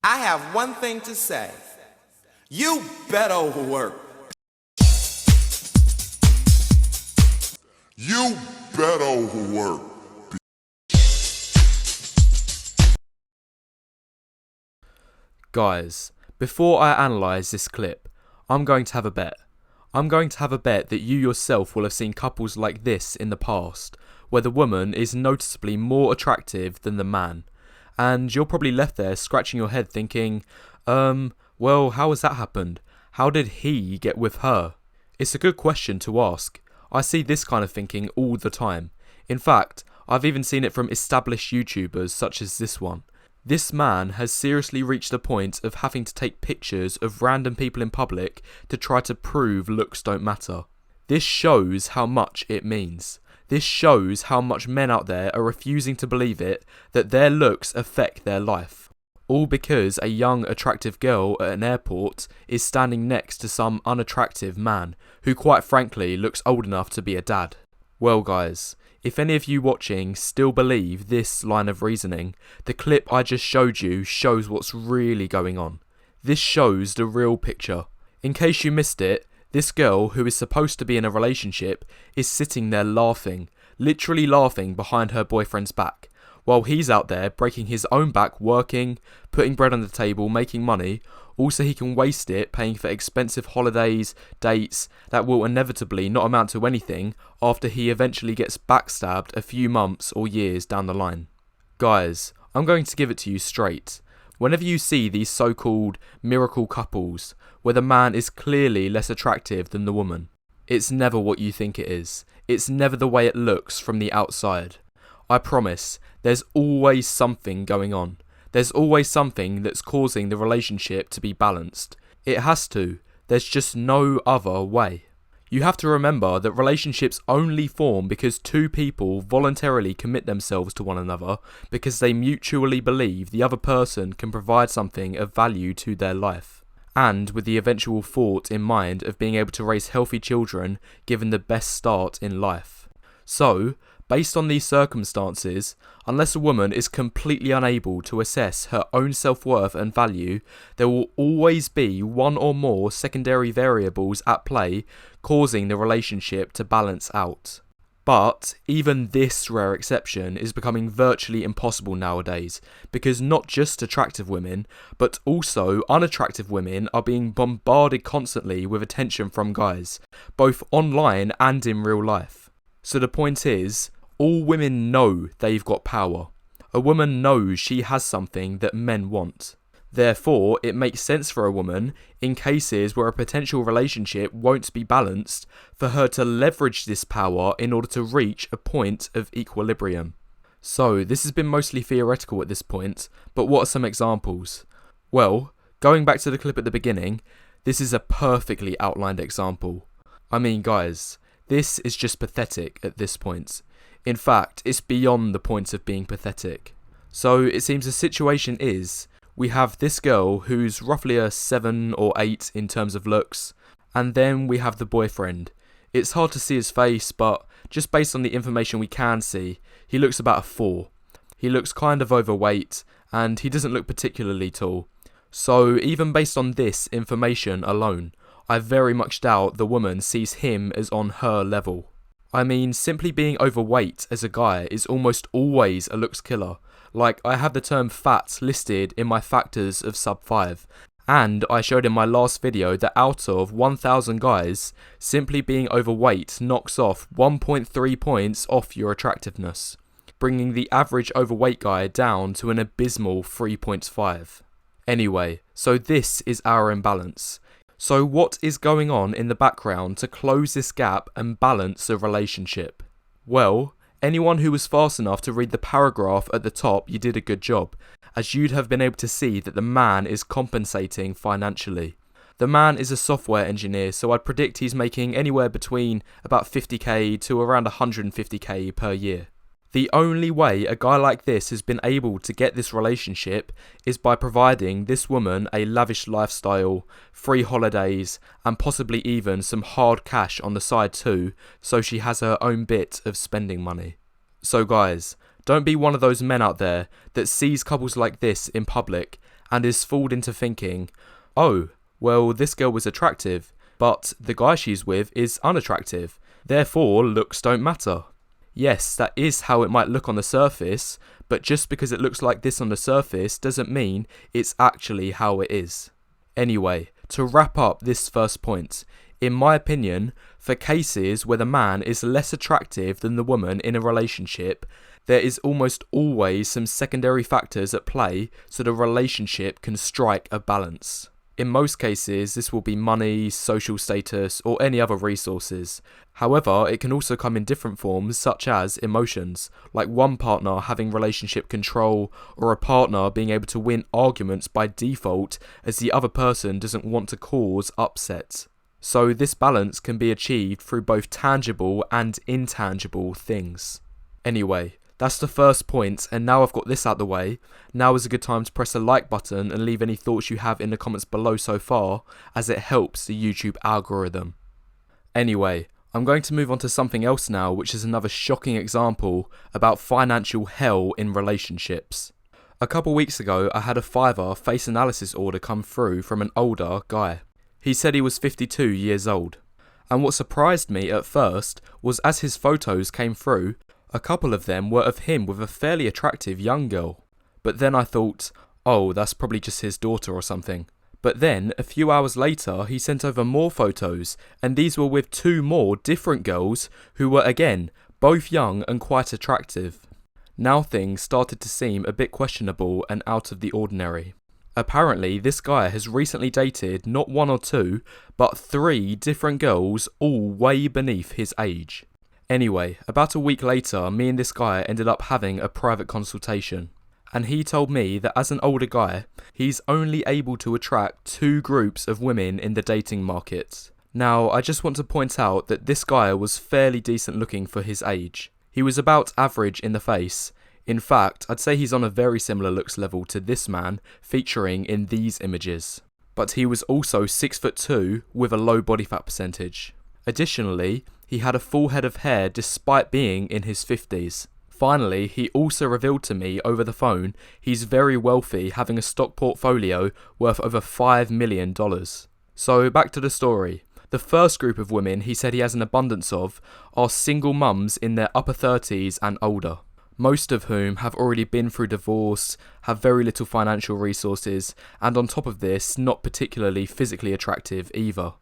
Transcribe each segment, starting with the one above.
I have one thing to say. You better work. You better work. Guys, before I analyse this clip, I'm going to have a bet. I'm going to have a bet that you yourself will have seen couples like this in the past, where the woman is noticeably more attractive than the man. And you're probably left there scratching your head thinking, well, how has that happened? How did he get with her? It's a good question to ask. I see this kind of thinking all the time. In fact, I've even seen it from established YouTubers such as this one. This man has seriously reached the point of having to take pictures of random people in public to try to prove looks don't matter. This shows how much it means. This shows how much men out there are refusing to believe it, that their looks affect their life. All because a young attractive girl at an airport is standing next to some unattractive man who quite frankly looks old enough to be a dad. Well guys, if any of you watching still believe this line of reasoning, the clip I just showed you shows what's really going on. This shows the real picture. In case you missed it, this girl who is supposed to be in a relationship is sitting there laughing, literally laughing behind her boyfriend's back, while he's out there breaking his own back working, putting bread on the table, making money. Also he can waste it paying for expensive holidays, dates that will inevitably not amount to anything after he eventually gets backstabbed a few months or years down the line. Guys, I'm going to give it to you straight. Whenever you see these so-called miracle couples where the man is clearly less attractive than the woman, it's never what you think it is. It's never the way it looks from the outside. I promise, there's always something going on. There's always something that's causing the relationship to be balanced. It has to. There's just no other way. You have to remember that relationships only form because two people voluntarily commit themselves to one another because they mutually believe the other person can provide something of value to their life, and with the eventual thought in mind of being able to raise healthy children given the best start in life. So, based on these circumstances, unless a woman is completely unable to assess her own self-worth and value, there will always be one or more secondary variables at play causing the relationship to balance out. But even this rare exception is becoming virtually impossible nowadays, because not just attractive women, but also unattractive women are being bombarded constantly with attention from guys, both online and in real life. So the point is, all women know they've got power. A woman knows she has something that men want. Therefore, it makes sense for a woman, in cases where a potential relationship won't be balanced, for her to leverage this power in order to reach a point of equilibrium. So, this has been mostly theoretical at this point, but what are some examples? Well, going back to the clip at the beginning, this is a perfectly outlined example. I mean, guys, this is just pathetic at this point. In fact, it's beyond the point of being pathetic. So it seems the situation is, we have this girl who's roughly a 7 or 8 in terms of looks, and then we have the boyfriend. It's hard to see his face, but just based on the information we can see, he looks about a 4. He looks kind of overweight, and he doesn't look particularly tall. So even based on this information alone, I very much doubt the woman sees him as on her level. I mean, simply being overweight as a guy is almost always a looks killer. Like, I have the term fat listed in my factors of sub 5, and I showed in my last video that out of 1,000 guys, simply being overweight knocks off 1.3 points off your attractiveness, bringing the average overweight guy down to an abysmal 3.5. Anyway, so this is our imbalance. So what is going on in the background to close this gap and balance the relationship? Well, anyone who was fast enough to read the paragraph at the top, you did a good job, as you'd have been able to see that the man is compensating financially. The man is a software engineer, so I'd predict he's making anywhere between about 50k to around 150k per year. The only way a guy like this has been able to get this relationship is by providing this woman a lavish lifestyle, free holidays, and possibly even some hard cash on the side too, so she has her own bit of spending money. So guys, don't be one of those men out there that sees couples like this in public and is fooled into thinking, oh, well, this girl was attractive, but the guy she's with is unattractive, therefore looks don't matter. Yes, that is how it might look on the surface, but just because it looks like this on the surface doesn't mean it's actually how it is. Anyway, to wrap up this first point, in my opinion, for cases where the man is less attractive than the woman in a relationship, there is almost always some secondary factors at play so the relationship can strike a balance. In most cases, this will be money, social status, or any other resources. However, it can also come in different forms such as emotions, like one partner having relationship control, or a partner being able to win arguments by default as the other person doesn't want to cause upset. So this balance can be achieved through both tangible and intangible things. Anyway, that's the first point, and now I've got this out the way, now is a good time to press the like button and leave any thoughts you have in the comments below so far, as it helps the YouTube algorithm. Anyway, I'm going to move on to something else now, which is another shocking example about financial hell in relationships. A couple weeks ago, I had a Fiverr face analysis order come through from an older guy. He said he was 52 years old. And what surprised me at first was as his photos came through, a couple of them were of him with a fairly attractive young girl. But then I thought, oh, that's probably just his daughter or something. But then, a few hours later, he sent over more photos, and these were with two more different girls who were again, both young and quite attractive. Now things started to seem a bit questionable and out of the ordinary. Apparently, this guy has recently dated not one or two, but 3 different girls, all way beneath his age. Anyway, about a week later, me and this guy ended up having a private consultation. And he told me that as an older guy, he's only able to attract 2 groups of women in the dating market. Now, I just want to point out that this guy was fairly decent looking for his age. He was about average in the face. In fact, I'd say he's on a very similar looks level to this man featuring in these images. But he was also 6'2" with a low body fat percentage. Additionally, he had a full head of hair despite being in his 50s. Finally, he also revealed to me over the phone he's very wealthy, having a stock portfolio worth over $5 million. So back to the story. The first group of women he said he has an abundance of are single mums in their upper 30s and older, most of whom have already been through divorce, have very little financial resources, and on top of this, not particularly physically attractive either.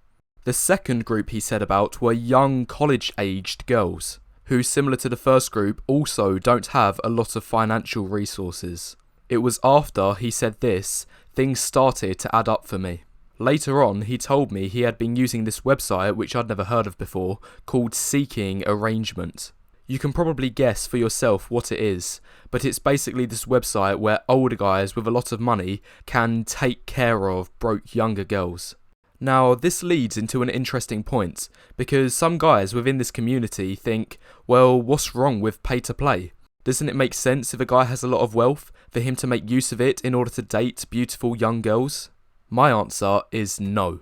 The second group he said about were young college-aged girls, who similar to the first group also don't have a lot of financial resources. It was after he said this, things started to add up for me. Later on, he told me he had been using this website, which I'd never heard of before, called Seeking Arrangement. You can probably guess for yourself what it is, but it's basically this website where older guys with a lot of money can take care of broke younger girls. Now, this leads into an interesting point, because some guys within this community think, well, what's wrong with pay to play? Doesn't it make sense if a guy has a lot of wealth for him to make use of it in order to date beautiful young girls? My answer is no.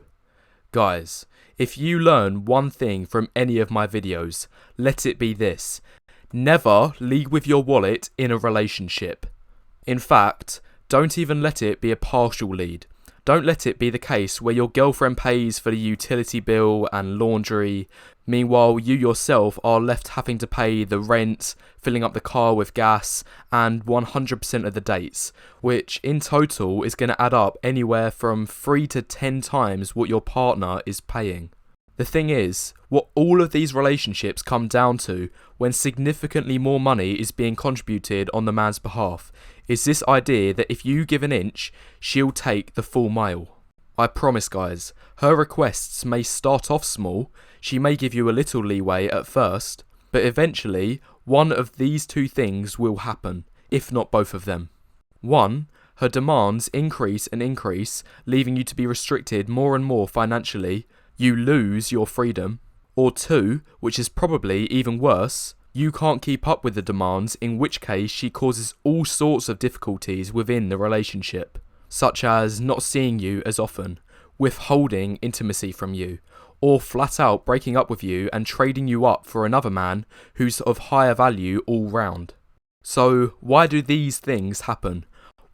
Guys, if you learn one thing from any of my videos, let it be this: never lead with your wallet in a relationship. In fact, don't even let it be a partial lead. Don't let it be the case where your girlfriend pays for the utility bill and laundry, meanwhile you yourself are left having to pay the rent, filling up the car with gas, and 100% of the dates, which in total is going to add up anywhere from 3 to 10 times what your partner is paying. The thing is, what all of these relationships come down to, when significantly more money is being contributed on the man's behalf, is this idea that if you give an inch, she'll take the full mile. I promise guys, her requests may start off small, she may give you a little leeway at first, but eventually, one of these 2 things will happen, if not both of them. 1, her demands increase and increase, leaving you to be restricted more and more financially. You lose your freedom. Or 2, which is probably even worse, you can't keep up with the demands, in which case she causes all sorts of difficulties within the relationship, such as not seeing you as often, withholding intimacy from you, or flat out breaking up with you and trading you up for another man who's of higher value all round. So why do these things happen?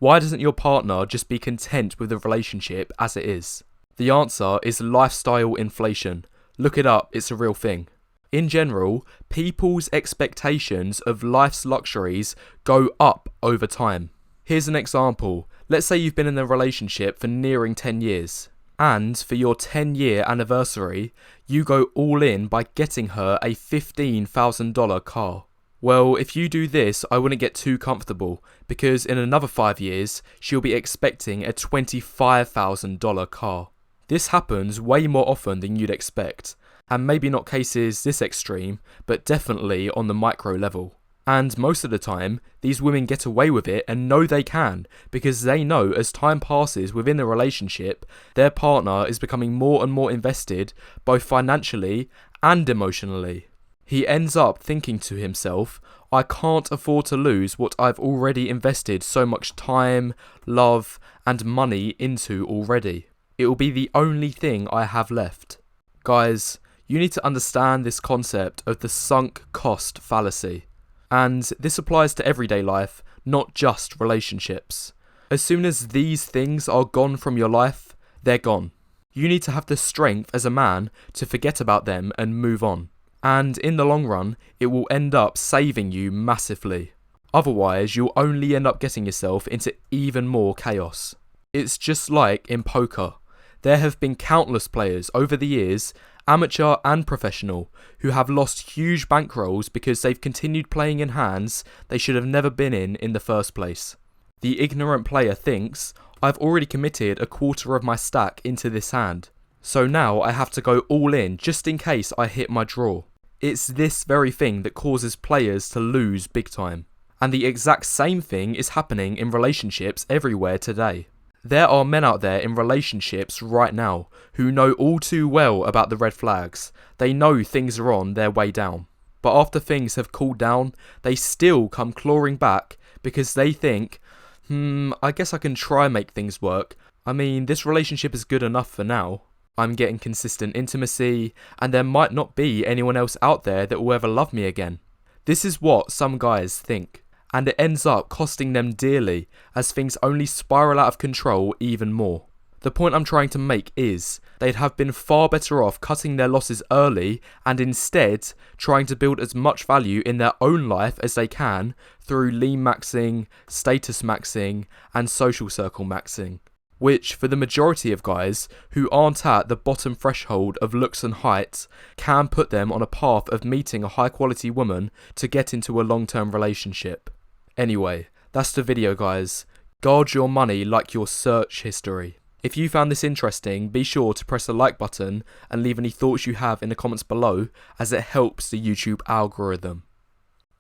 Why doesn't your partner just be content with the relationship as it is? The answer is lifestyle inflation. Look it up, it's a real thing. In general, people's expectations of life's luxuries go up over time. Here's an example. Let's say you've been in a relationship for nearing 10 years. And for your 10-year anniversary, you go all in by getting her a $15,000 car. Well, if you do this, I wouldn't get too comfortable, because in another 5 years, she'll be expecting a $25,000 car. This happens way more often than you'd expect, and maybe not cases this extreme, but definitely on the micro level. And most of the time, these women get away with it and know they can, because they know as time passes within the relationship, their partner is becoming more and more invested, both financially and emotionally. He ends up thinking to himself, I can't afford to lose what I've already invested so much time, love, and money into already. It will be the only thing I have left. Guys, you need to understand this concept of the sunk cost fallacy. And this applies to everyday life, not just relationships. As soon as these things are gone from your life, they're gone. You need to have the strength as a man to forget about them and move on. And in the long run, it will end up saving you massively. Otherwise, you'll only end up getting yourself into even more chaos. It's just like in poker. There have been countless players over the years, amateur and professional, who have lost huge bankrolls because they've continued playing in hands they should have never been in the first place. The ignorant player thinks, I've already committed a quarter of my stack into this hand, so now I have to go all in just in case I hit my draw. It's this very thing that causes players to lose big time. And the exact same thing is happening in relationships everywhere today. There are men out there in relationships right now who know all too well about the red flags. They know things are on their way down. But after things have cooled down, they still come clawing back because they think, I guess I can try make things work. I mean, this relationship is good enough for now. I'm getting consistent intimacy, and there might not be anyone else out there that will ever love me again. This is what some guys think. And it ends up costing them dearly as things only spiral out of control even more. The point I'm trying to make is they'd have been far better off cutting their losses early and instead trying to build as much value in their own life as they can through lean maxing, status maxing, and social circle maxing. Which, for the majority of guys who aren't at the bottom threshold of looks and height, can put them on a path of meeting a high quality woman to get into a long-term relationship. Anyway, that's the video, guys. Guard your money like your search history. If you found this interesting, be sure to press the like button and leave any thoughts you have in the comments below, as it helps the YouTube algorithm.